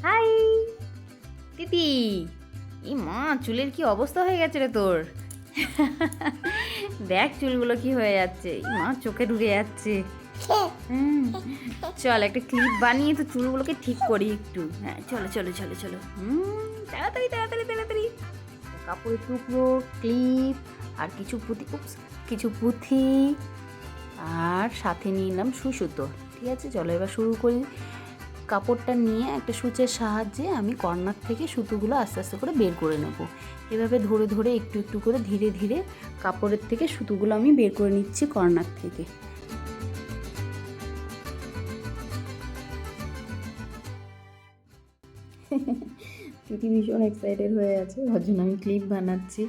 High তিতি। এই মা, চুলের কি অবস্থা হয়ে গেছে রে তোর। দেখ চুলগুলো কি হয়ে যাচ্ছে, এই মা চোখে ঢুকে যাচ্ছে। চল একটা ক্লিপ বানিয়ে তো চুলগুলোকে ঠিক করি একটু। হ্যাঁ চলো চলো চলো চলো। তাড়াতাড়ি তাড়াতাড়ি তাড়াতাড়ি। কাপড়ের টুকরো, ক্লিপ আর কিছু পুঁথি আর সাথে নিয়ে নিলাম সুতো। ঠিক আছে, চলো এবার শুরু করি। কাপড়টা নিয়ে একটা সূচের সাহায্যে আমি কর্নার থেকে সুতোগুলো আস্তে আস্তে করে বের করে নেব। এভাবে ধরে ধরে একটু একটু করে ধীরে ধীরে কাপড়ের থেকে সুতোগুলো আমি বের করে নিচ্ছি কর্নার থেকে। তিতি ভীষণ এক্সাইটেড হয়ে আছে, ওর জন্য আমি ক্লিপ বানাচ্ছি।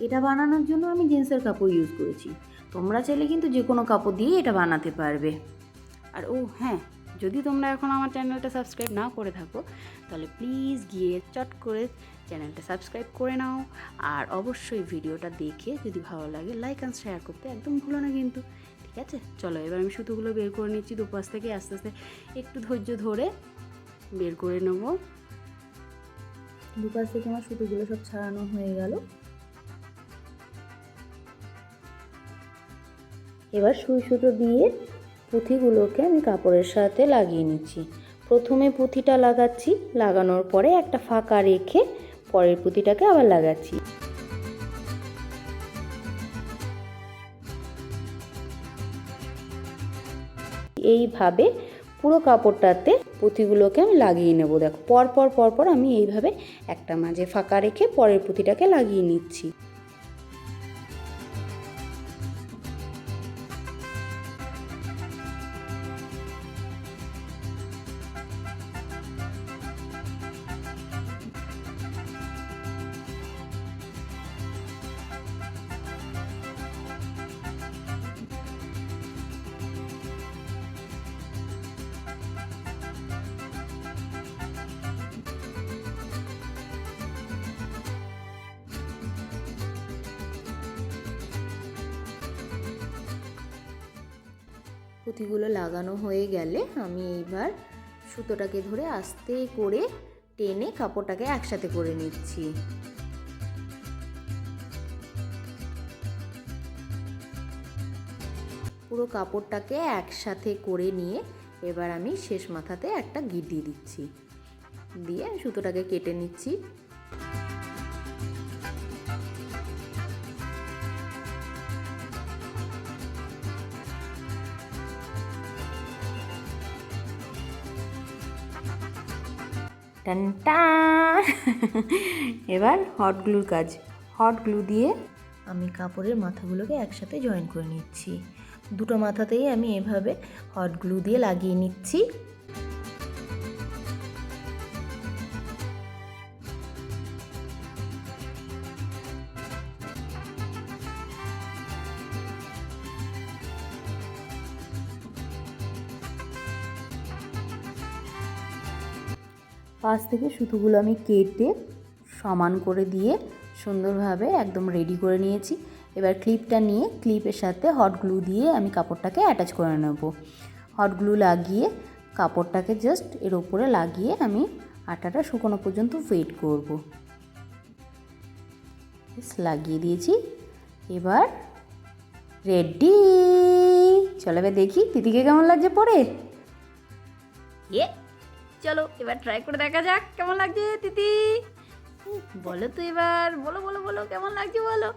এটা বানানোর জন্য আমি জিন্সের কাপড় ইউজ করেছি, তোমরা চাইলে কিন্তু যে কোনো কাপড় দিয়ে এটা বানাতে পারবে। আর ও হ্যাঁ, যদি তোমরা এখন আমার চ্যানেলটা সাবস্ক্রাইব না করে থাকো তাহলে প্লিজ গিয়ে চট করে চ্যানেলটা সাবস্ক্রাইব করে নাও। আর অবশ্যই ভিডিওটা দেখে যদি ভালো লাগে লাইক অ্যান্ড শেয়ার করতে একদম ভুলো না কিন্তু। ঠিক আছে, চলো এবার আমি সুতোগুলো বের করে নিচ্ছি। দুপাশ থেকে আস্তে আস্তে একটু ধৈর্য ধরে বের করে নেব। দুপাশ থেকে আমার সুতোগুলো সব ছাড়ানো হয়ে গেল। এবার সুই সুতো দিয়ে পুঁথিগুলোকে আমি কাপড়ের সাথে লাগিয়ে নিচ্ছি। প্রথমে পুঁথিটা লাগাচ্ছি, লাগানোর পরে একটা ফাঁকা রেখে পরের পুঁথিটাকে আবার লাগাচ্ছি। এইভাবে পুরো কাপড়টাতে পুঁথিগুলোকে আমি লাগিয়ে নেব। দেখো পরপর পরপর আমি এইভাবে একটা মাঝে ফাঁকা রেখে পরের পুঁথিটাকে লাগিয়ে নিচ্ছি। পুঁথিগুলো লাগানো হয়ে গেলে আমি এইবার সুতোটাকে ধরে আস্তে করে টেনে কাপড়টাকে একসাথে করে নিচ্ছি। পুরো কাপড়টাকে একসাথে করে নিয়ে এবার আমি শেষ মাথাতে একটা গিট দিয়ে দিচ্ছি, দিয়ে সুতোটাকে কেটে নিচ্ছি। টানটা। এবার হট গ্লুর কাজ। হট গ্লু দিয়ে আমি কাপড়ের মাথাগুলোকে একসাথে জয়েন করে নিচ্ছি। দুটো মাথাতেই আমি এভাবে হট গ্লু দিয়ে লাগিয়ে নিচ্ছি। পাশ থেকে সুতোগুলো আমি কেটে সমান করে দিয়ে সুন্দরভাবে একদম রেডি করে নিয়েছি। এবার ক্লিপটা নিয়ে ক্লিপের সাথে হট গ্লু দিয়ে আমি কাপড়টাকে অ্যাটাচ করে নেব। হট গ্লু লাগিয়ে কাপড়টাকে জাস্ট এর উপরে লাগিয়ে আমি আটাটা শুকনো পর্যন্ত ওয়েট করব। লাগিয়ে দিয়েছি, এবার রেডি। চলো এবার দেখি দিদিকে কেমন লাগছে পরে। চলো এবার ট্রাই করে দেখা যাক কেমন লাগছে। তিতি বলো তো এবার, বলো বলো বলো কেমন লাগছে বলো।